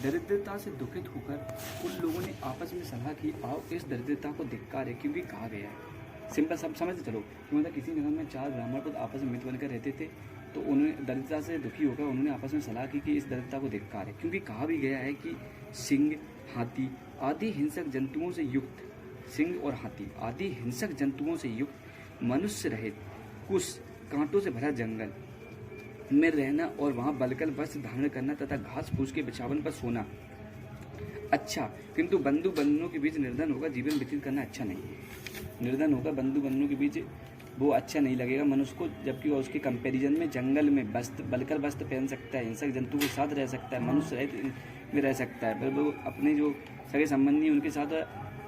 दरिद्रता से दुखित होकर उन लोगों ने आपस में सलाह की, आओ इस दरिद्रता को धिक्कार है, क्योंकि कहा गया है, सिंपल सब समझ चलो कि मतलब किसी नगर में 4 ब्राह्मण खुद आपस में मित्र बनकर रहते थे, तो उन्होंने दरिद्रता से दुखी होकर उन्होंने आपस में सलाह की कि इस दरिद्रता को धिक्कार है, क्योंकि कहा भी गया है कि सिंह, हाथी आदि हिंसक जंतुओं से युक्त, सिंह और हाथी आदि हिंसक जंतुओं से युक्त मनुष्य रहित कुछ कांटों से भरा जंगल में रहना और वहां बलकल वस्त्र धारण करना तथा घास फूस के बिछावन पर सोना अच्छा, किंतु बंधु बंधनों के बीच निर्धन होकर जीवन व्यतीत करना अच्छा नहीं। निर्धन होकर बंधु बंधनों के बीच वो अच्छा नहीं लगेगा मनुष्य को, जबकि वो उसके कंपैरिजन में जंगल में वस्त्र बलकर वस्त्र पहन सकता है, हिंसक जंतु के साथ रह सकता है, मनुष्य रहित में रह सकता है, पर वो अपने जो सगे संबंधी उनके साथ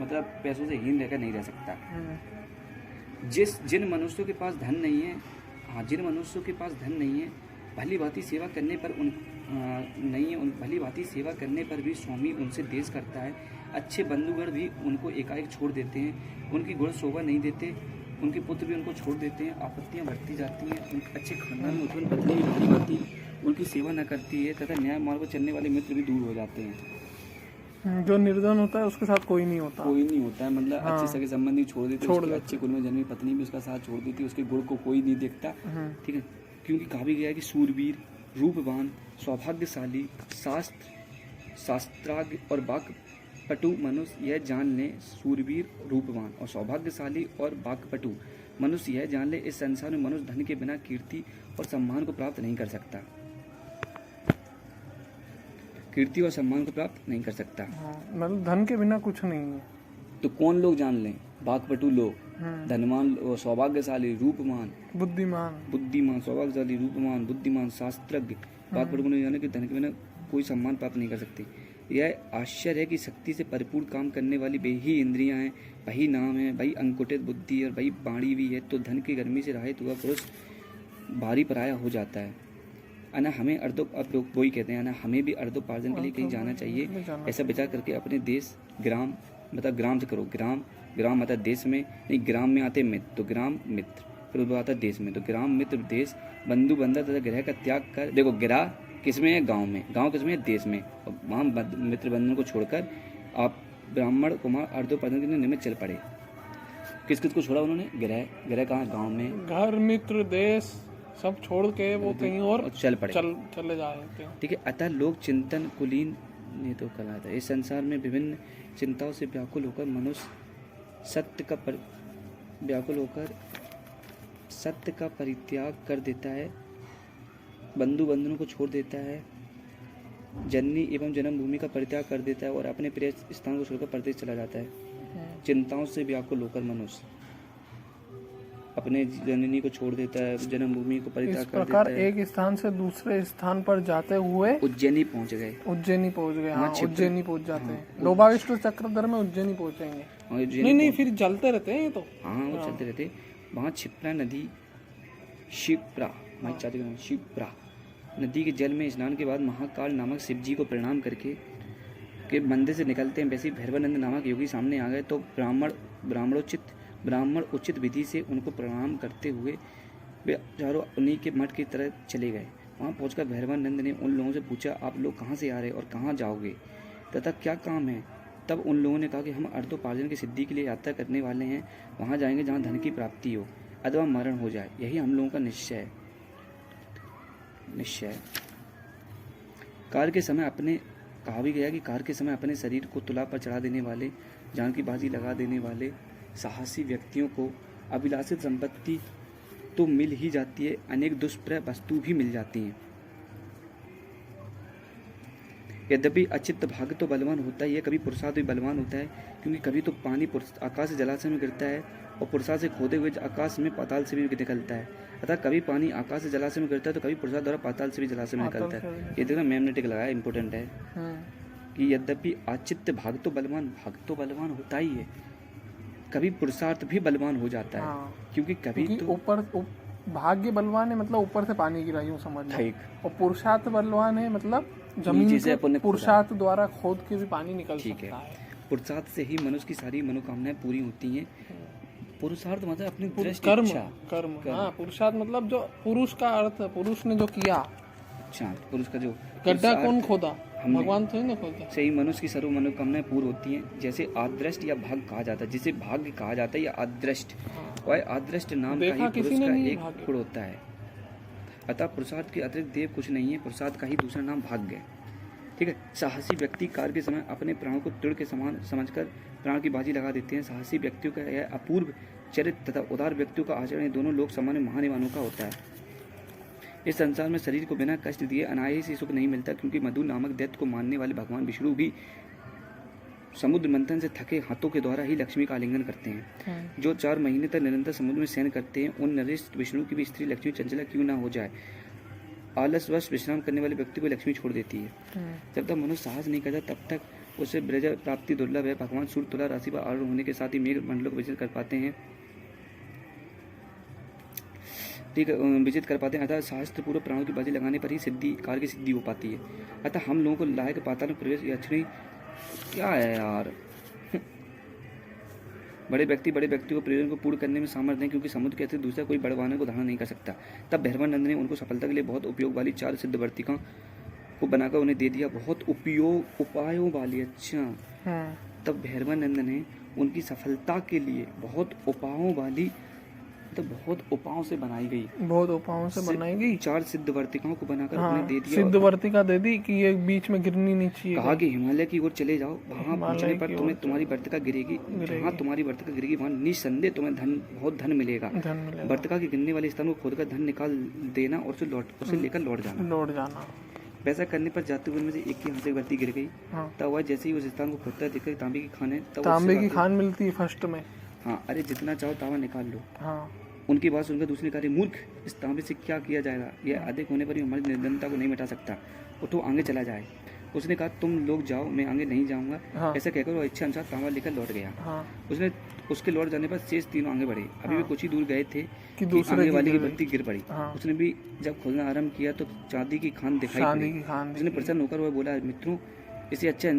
मतलब पैसों से हीन रहकर नहीं रह सकता। जिन मनुष्यों के पास धन नहीं है, हाँ जिन मनुष्यों के पास धन नहीं है, भली भांति सेवा करने पर भली भांति सेवा करने पर भी स्वामी उनसे देश करता है। अच्छे बंधुगण भी उनको एकाएक छोड़ देते हैं, उनकी गुण शोभा नहीं देते, उनके पुत्र भी उनको छोड़ देते हैं, आपत्तियां बढ़ती जाती हैं, उनके अच्छे खानदान में उत्पन्न पत्नी भी भली भांति उनकी सेवा न करती है तथा न्याय मार्ग पर चलने वाले मित्र भी दूर हो जाते हैं। जो निर्धन होता है उसके साथ कोई नहीं होता है, मतलब अच्छे सगे संबंधी छोड़ देते, अच्छे कुल में जन्मी पत्नी भी उसका साथ छोड़ देती है, उसके गुण को कोई नहीं देखता। ठीक है, क्योंकि कहा भी गया है कि सूरवीर, रूपवान, सौभाग्यशाली, शास्त्राज्ञ और वाक्पटु मनुष्य यह जान ले, सूरवीर, रूपवान और सौभाग्यशाली और वाक्पटु मनुष्य यह जान ले, इस संसार में मनुष्य धन के बिना कीर्ति और सम्मान को प्राप्त नहीं कर सकता। कीर्ति और सम्मान को प्राप्त नहीं कर सकता। मतलब धन के बिना कुछ नहीं है। तो कौन लोग जान लें? वाक्पटु लोग, धनवान, सौभाग्यशाली, रूपमान, बुद्धिमान, सौभाग्यशाली, रूपमान, बुद्धिमान, शास्त्रज्ञ, वाक्पटु को जाने कि धन के बिना कोई सम्मान प्राप्त नहीं कर सकती। यह आश्चर्य है कि शक्ति से परिपूर्ण काम करने वाली वही इंद्रियां हैं, वही नाम है, वही अंकुटित बुद्धि है और वही वाणी भी है, तो धन की गर्मी से रहित हुआ पुरुष भारी पराया हो जाता है। अना हमें वही कहते हैं, अना हमें भी अर्धोपार्जन के लिए कहीं जाना चाहिए। ऐसा विचार करके अपने देश, ग्राम मतलब ग्राम से करो, ग्राम आता देश में, नहीं ग्राम में आते मित्र, तो ग्राम मित्र, फिर वो आता देश में, तो ग्राम मित्र देश, बंधु बंधन तथा ग्रह का त्याग कर, देखो ग्रह किसमें है? गांव में, गांव किसमें है? देश में, और वहाँ मित्र बंधन को छोड़कर आप ब्राह्मण कुमार अर्धोपार्जन के लिए निमित्त चल पड़े। किस किस को छोड़ा उन्होंने? ग्रह कहाँ? गाँव में, घर, मित्र, देश सब छोड़ के वो कहीं और चल पड़े, चले जाते हैं। ठीक है, अतः लोग चिंतन कुलीन ने तो कहा था, इस संसार में विभिन्न चिंताओं से व्याकुल होकर मनुष्य सत्य का परित्याग कर देता है, बंधु बंधनों को छोड़ देता है, जननी एवं जन्मभूमि का परित्याग कर देता है और अपने प्रिय स्थान को छोड़कर परदेश चला जाता है। चिंताओं से व्याकुल होकर मनुष्य अपने जननी को छोड़ देता है, जन्मभूमि को परित्याग कर देता है। एक स्थान से दूसरे स्थान पर जाते हुए उज्जैनी पहुंच गए। हाँ, उज्जैनी पहुंच जाते हैं। लोभाविष्ट चक्रधर में उज्जैनी पहुंचेंगे। नहीं फिर चलते रहते हैं ये तो। हाँ, वो चलते रहते। वहाँ क्षिप्रा नदी, शिप्रा नदी के जल में स्नान के बाद महाकाल नामक शिव जी को प्रणाम करके के मंदिर से निकलते हैं। वैसे ही भैरवानंद नामक योगी सामने आ गए, तो ब्राह्मण उचित विधि से उनको प्रणाम करते हुए वे चारों उन्हीं के मठ की तरह चले गए। वहाँ पहुंचकर भैरवानंद ने उन लोगों से पूछा, आप लोग कहाँ से आ रहे और कहाँ जाओगे तथा क्या काम है? तब उन लोगों ने कहा कि हम अर्धोपार्जन की सिद्धि के लिए यात्रा करने वाले हैं, वहाँ जाएंगे जहाँ धन की प्राप्ति हो अथवा मरण हो जाए, यही हम लोगों का निश्चय है। कार के समय कहा भी गया कि कार के समय अपने शरीर को तुला पर चढ़ा देने वाले, जान की बाजी लगा देने वाले साहसी व्यक्तियों को अभिलाषित संपत्ति तो मिल ही जाती है, अनेक दुष्प्रय वस्तु भी मिल जाती हैं। यद्यपि अचित्त भाग्य तो बलवान होता ही है, कभी पुरुषार्थ भी बलवान होता है, क्योंकि कभी तो पानी आकाश से जलाशय में गिरता है और पुरुषार्थ से खोदे हुए आकाश में पाताल से भी निकलता है। अतः कभी पानी आकाश से जलाशय में गिरता है तो कभी पुरुषार्थ द्वारा पाताल से भी जलाशय में निकलता है। ये देखना मैग्नेटिक लगाया, इंपोर्टेंट है कि यद्यपि अचित्त भाग्य तो बलवान होता ही है, कभी पुरुषार्थ भी बलवान हो जाता है। क्योंकि कभी तो ऊपर भाग्य बलवान है, मतलब ऊपर से पानी गिरा यूं समझ लो, और पुरुषार्थ बलवान है, मतलब जमीन से पुरुषार्थ द्वारा खोद के भी पानी निकल सकता है। पुरुषार्थ से ही मनुष्य की सारी मनोकामनाएं पूरी होती हैं। पुरुषार्थ मतलब अपनी कर्म। हाँ, पुरुषार्थ मतलब जो पुरुष का अर्थ, पुरुष ने जो किया। अच्छा, पुरुष का जो गड्ढा कौन खोदा? भगवान तो ना खोलते। सही मनुष्य की सर्व मनोकामनाएं पूर्ण होती हैं, जैसे आदृष्ट या भाग कहा जाता है, जिसे भाग्य कहा जाता है या आदृष्ट। और आदृष्ट नाम का ही पुरुष का एक गुण होता है। अतः पुरुषार्थ के अतिरिक्त देव कुछ नहीं है, पुरुषार्थ का ही दूसरा नाम भाग्य है। ठीक है। साहसी व्यक्ति कार्य के समय अपने प्राणों को तीर के समान समझकर प्राण की बाजी लगा देते हैं। साहसी व्यक्तियों का यह अपूर्व चरित्र तथा उदार व्यक्तियों का आचरण दोनों लोग सामान्य महानिवानों का होता है। इस संसार में शरीर को बिना कष्ट दिए अनायास ही सुख नहीं मिलता, क्योंकि मधु नामक दैत्य को मानने वाले भगवान विष्णु भी समुद्र मंथन से थके हाथों के द्वारा ही लक्ष्मी का आलिंगन करते हैं। जो 4 महीने तक निरंतर समुद्र में शयन करते हैं, उन नरेश विष्णु की भी स्त्री लक्ष्मी चंचला क्यों ना हो जाए। आलसवश विश्राम करने वाले व्यक्ति को लक्ष्मी छोड़ देती है। जब तक मनुष्य साहस नहीं करता तब तक उसे ब्रज प्राप्ति दुर्लभ है। भगवान सूर्य तुला राशि पर आरूढ़ होने के साथ ही मेघ मंडलों को विजित कर पाते हैं। ठीक है, विजित कर पाते हैं। अतः शास्त्र पूर्व प्राणों की बाजी लगाने पर ही सिद्धि कार्य की सिद्धि हो पाती है। अतः हम लोगों को लायक पाताल में प्रवेश या अक्षणी क्या है यार बड़े व्यक्ति को प्रयोजन को पूर्ण करने में सामर्थ्य है, क्योंकि समुद्र के अतिरिक्त दूसरा कोई बड़वाने को धारण नहीं कर सकता। तब भैरवानंद ने उनको सफलता के लिए बहुत उपयोग वाली 4 सिद्धवर्तिका को बनाकर उन्हें दे दिया। बहुत उपायों वाली। अच्छा, तब भैरवानंद ने उनकी सफलता के लिए बहुत उपायों वाली, तो बहुत उपायों से बनाई गई 4 सिद्धवर्तिकाओं को बनाकर उन्हें दे दिया। सिद्धवर्तिका दे दी कि ये बीच में गिरनी नहीं चाहिए। कहा कि हिमालय की ओर चले जाओ, वहां पहुंचने पर तुम्हें तुम्हारी वर्तिका गिरेगी। जहाँ तुम्हारी वर्तिका गिरेगी वहां निस्संदेह तुम्हें बहुत धन मिलेगा। वर्तिका के गिरने वाले स्थान को खोदकर धन निकाल देना और उसे लेकर लौट जाना। वैसा करने पर जाते हुए में से एक की हाथ से वर्ती गिर गई। तब वह जैसे ही उस स्थान को खोदता है देखकर तांबे की खान है, तांबे की खान मिलती है फर्स्ट में। हाँ, अरे जितना चाहो तांबा निकाल लो। उनकी बात सुनकर दूसरे कहा, मूर्ख, इस तांबे से क्या किया जाएगा? यह अधिक होने पर भी हमारी निर्धनता को नहीं मिटा सकता। उठो, आगे चला जाए। उसने कहा, तुम लोग जाओ, मैं आगे नहीं जाऊंगा। ऐसा कहकर वो इच्छा अनुसार तांबा लेकर लौट गया। उसके लौट जाने पर शेष तीनों आगे बढ़े। अभी वे कुछ ही दूर गए थे कि आगे वाले की बत्ती गिर पड़ी। उसने भी जब खोदना आरंभ किया तो चांदी की खान दिखाई पड़ी। उसने प्रसन्न होकर वह बोला, मित्रों, इसे इच्छा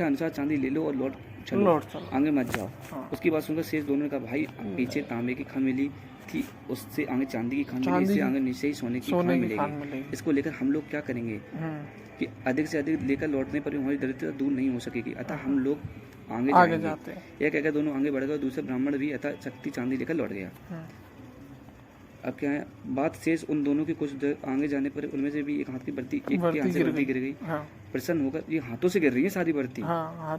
अनुसार चांदी ले लो और लौट चलो, आगे मत जाओ। उसकी बात सुनकर शेष दोनों ने कहा, भाई, पीछे तांबे की खान मिली थी, उससे आगे चांदी की खान मिली, इससे आगे नीचे ही सोने की खान मिलेगी। इसको लेकर हम लोग क्या करेंगे कि अधिक से अधिक लेकर लौटने पर भी हमारी दरिद्रता दूर नहीं हो सकेगी। अतः हम लोग आगे जाते हैं। यह कहकर दोनों आगे बढ़ गए। दूसरा ब्राह्मण भी अतः शक्ति चांदी लेकर लौट गया। अब क्या है, बात शेष उन दोनों के कुछ आगे जाने पर उनमें से भी एक हाथ की बर्ती गिर गई। प्रसन्न होकर, ये हाथों से गिर रही है सारी बर्ती।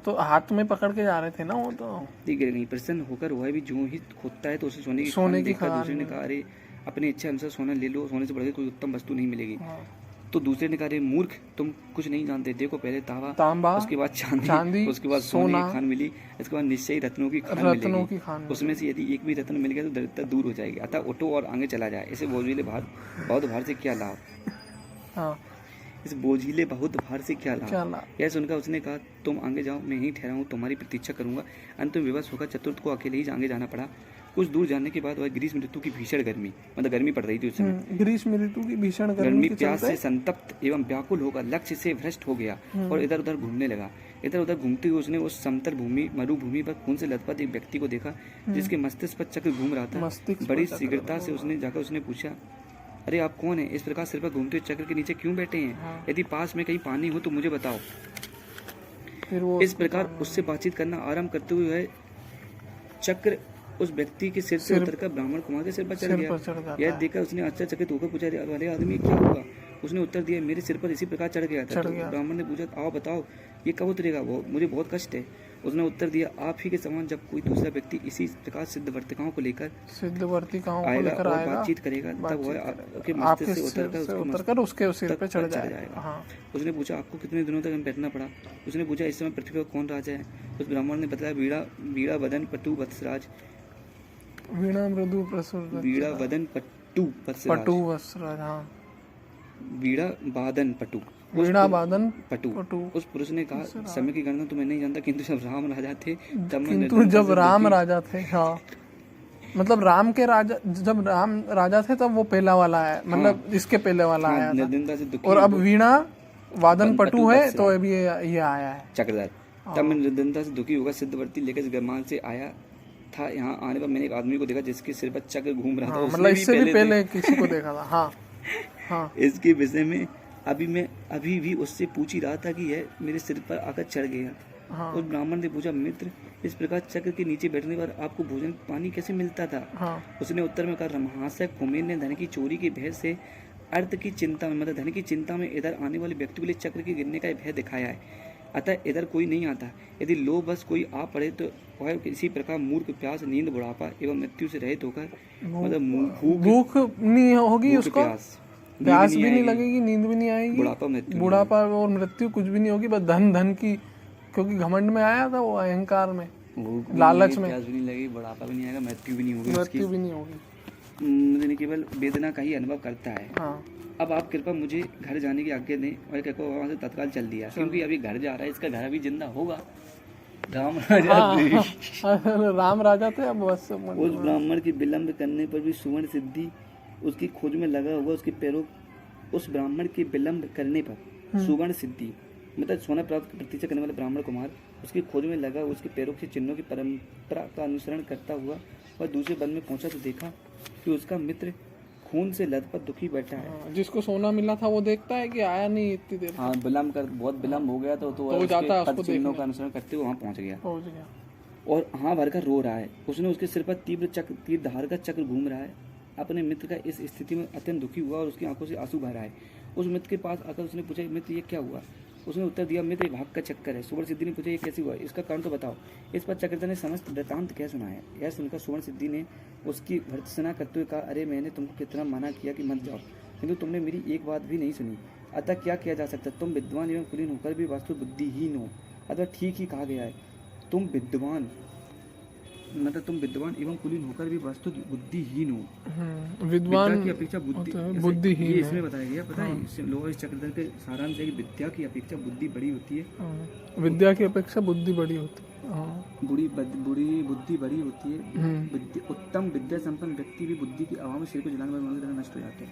तो हाथ में पकड़ के जा रहे थे ना वो, तो गिर गई। प्रसन्न होकर वह भी जो ही खोदता है तो उसे सोने की खान। दूसरे ने कहा, अरे अपने इच्छा अनुसार सोना ले लो, सोने से बढ़कर कोई उत्तम वस्तु नहीं मिलेगी। तो दूसरे ने कहा, अरे मूर्ख, तुम कुछ नहीं जानते। देखो, पहले तांबा, उसके बाद चांदी, उसके बाद सोने की खान मिली, इसके बाद निश्चय रत्नों की खान मिलेगी। उसमें से यदि एक भी रत्न मिल गया तो दरिद्रता दूर हो जाएगी। अतः उठो और आगे चला जाए। इसे बोझिले बहुत भार से क्या लाभ? इस बोझिले बहुत भार से क्या लाभ? यह सुनकर उसने कहा, तुम आगे जाओ, मैं यहीं ठहरा हूँ, तुम्हारी प्रतीक्षा करूंगा। अंत में विवश होकर चतुर्थ को अकेले ही आगे जाना पड़ा। कुछ दूर जाने के बाद वह ग्रीष्म ऋतु की भीषण गर्मी, मतलब गर्मी पड़ रही थी उस समय। ग्रीष्म ऋतु की भीषण गर्मी प्यास से संतप्त एवं व्याकुल होकर लक्ष्य से भ्रष्ट हो गया और इधर उधर घूमने लगा। इधर उधर घूमते हुए उसने उस समतल भूमि मरुभूमि पर खून से लथपथ एक व्यक्ति को देखा, जिसके मस्तिष्क पर चक्र घूम रहा था। बड़ी शीघ्रता से उसने पूछा, अरे आप कौन है? इस प्रकार सिर पर घूमते हुए चक्र के नीचे क्यों बैठे हैं? यदि पास में कहीं पानी हो तो मुझे बताओ। इस प्रकार उससे बातचीत करना आरंभ करते हुए चक्र उस व्यक्ति के सिर से उतरकर ब्राह्मण कुमार के सिर पर चढ़ गया। यह देखकर उसने आश्चर्यचकित होकर पूछा, अरे आदमी क्या हुआ? उसने उत्तर दिया, मेरे सिर पर इसी प्रकार चढ़ गया था। तो ब्राह्मण ने पूछा, आओ बताओ, ये कब उतरेगा? मुझे बहुत कष्ट है। उसने उत्तर दिया, आप ही के समान जब कोई दूसरा व्यक्ति इसी प्रकार सिद्धवर्तिकाओं को लेकर आएगा और बातचीत करेगा, तब वह आपके मस्तिष्क से उतरकर उसके सिर पर चढ़ जाएगा। उसने पूछा, आपको कितने दिनों तक बैठना पड़ा? उसने पूछा, इस समय पृथ्वी पर कौन राजा है? उस ब्राह्मण ने बताया, वीणा वदन पटु वत्सराज। वीणा मृदु वीणा वदन पटु वत्सराज। वीणा वादन पटु, वीणा वादन पटु। उस पुरुष ने कहा, समय की गणना तो मैं नहीं जानता, किंतु जब राम राजा थे, हाँ, मतलब राम के राजा, जब राम राजा थे तब वो पहला वाला है, मतलब इसके पहले वाला आया था। और अब वीणा वादन पटु है तो अभी ये आया है चक्रधर। तब मैं निर्धनता से दुखी होकर सिद्धवर्ती लेकर गमान से आया था। यहाँ आने पर मैंने एक आदमी को देखा जिसके सिर पर चक्र घूम रहा था। मतलब इससे भी पहले किसी को देखा था। हाँ। इसके विषय में अभी भी उससे पूछ ही रहा था कि यह मेरे सिर पर आकर चढ़ गया। हाँ। और ब्राह्मण ने पूछा, मित्र, इस प्रकार चक्र के नीचे बैठने पर आपको भोजन पानी कैसे मिलता था? हाँ। उसने उत्तर में कहा, रमहासक कुमेर ने धन की चोरी के भय से अर्थ की चिंता में, मतलब धन की चिंता में इधर आने वाले व्यक्ति के लिए चक्र के गिरने का भय दिखाया है। अतः इधर कोई नहीं आता। यदि लो बस कोई आ पड़े तो वह इसी प्रकार मूर्ख, प्यास, नींद, बुढ़ापा एवं मृत्यु से रहित होकर, मतलब भूख नहीं होगी उसको, प्यास भी नहीं लगेगी, नींद भी नहीं आएगी, बुढ़ापा और मृत्यु कुछ भी नहीं होगी। बस धन की, क्योंकि घमंड में आया था वो, अहंकार में, लालच में, प्यास भी नहीं लगेगी, बुढ़ापा भी नहीं आएगा, मृत्यु भी नहीं होगी, मृत्यु भी नहीं होगी, मुझे केवल वेदना का ही अनुभव करता है। हाँ। अब आप कृपा मुझे घर जाने की आज्ञा दें। और कहकर वहाँ से तत्काल चल दिया, क्योंकि अभी घर जा रहा है, इसका घर अभी जिंदा होगा। राम राजा राम राजा थे अब बस। उस ब्राह्मण की विलंब करने पर भी सुवर्ण सिद्धि उसकी खोज में लगा हुआ, उसके पैरों, उस ब्राह्मण की विलंब करने पर सुवर्ण सिद्धि मतलब सोना प्राप्त की प्रतीक्षा करने वाले ब्राह्मण कुमार उसकी खोज में लगा, उसके पैरों के चिन्हों की परंपरा का अनुसरण करता हुआ और दूसरे वन में पहुंचा तो देखा कि उसका मित्र खून से लथपथ दुखी बैठा है। जिसको सोना मिला था वो देखता है कि आया नहीं इतनी देर। हाँ, बहुत विलम्ब हो गया तो जाता है उसको चिन्हों का अनुसरण करते हुए वहाँ पहुँच गया और हाँ भर कर रो रहा है। उसने उसके सिर पर तीर धार का चक्र घूम रहा है। अपने मित्र का इस स्थिति में अत्यंत दुखी हुआ और उसकी आंखों से आंसू बह रहा है। उस मित्र के पास आकर उसने पूछा, मित्र ये क्या हुआ? उसने उत्तर दिया, मित्र भाग का चक्कर है। सुवर्ण सिद्धि ने पूछा, ये कैसे हुआ? इसका कारण तो बताओ। इस पर चक्रधर ने समस्त वृत्तांत कह सुनाया। यह सुनकर सुवर्ण सिद्धि ने उसकी भर्त्सना करते हुए कहा, अरे मैंने तुमको कितना मना किया कि मत जाओ, किंतु तुमने मेरी एक बात भी नहीं सुनी। अतः क्या किया जा सकता? तुम विद्वान एवं कुलीन होकर भी वास्तु बुद्धिहीन हो। अतः ठीक ही कहा गया है, तुम विद्वान एवं कुलीन होकर भी वस्तु बुद्धिहीन हो। विद्वान की अपेक्षा बुद्धिहीन ये इसमें बताया गया, पता है? इस चक्रधर के सारांश है कि विद्या की अपेक्षा बुद्धि बड़ी होती है। विद्या की अपेक्षा बुद्धि बड़ी होती है। बुद्धि बड़ी होती है। उत्तम विद्या संपन्न व्यक्ति भी बुद्धि के अभाव में शरीर को जलाने वाले नष्ट हो जाते हैं।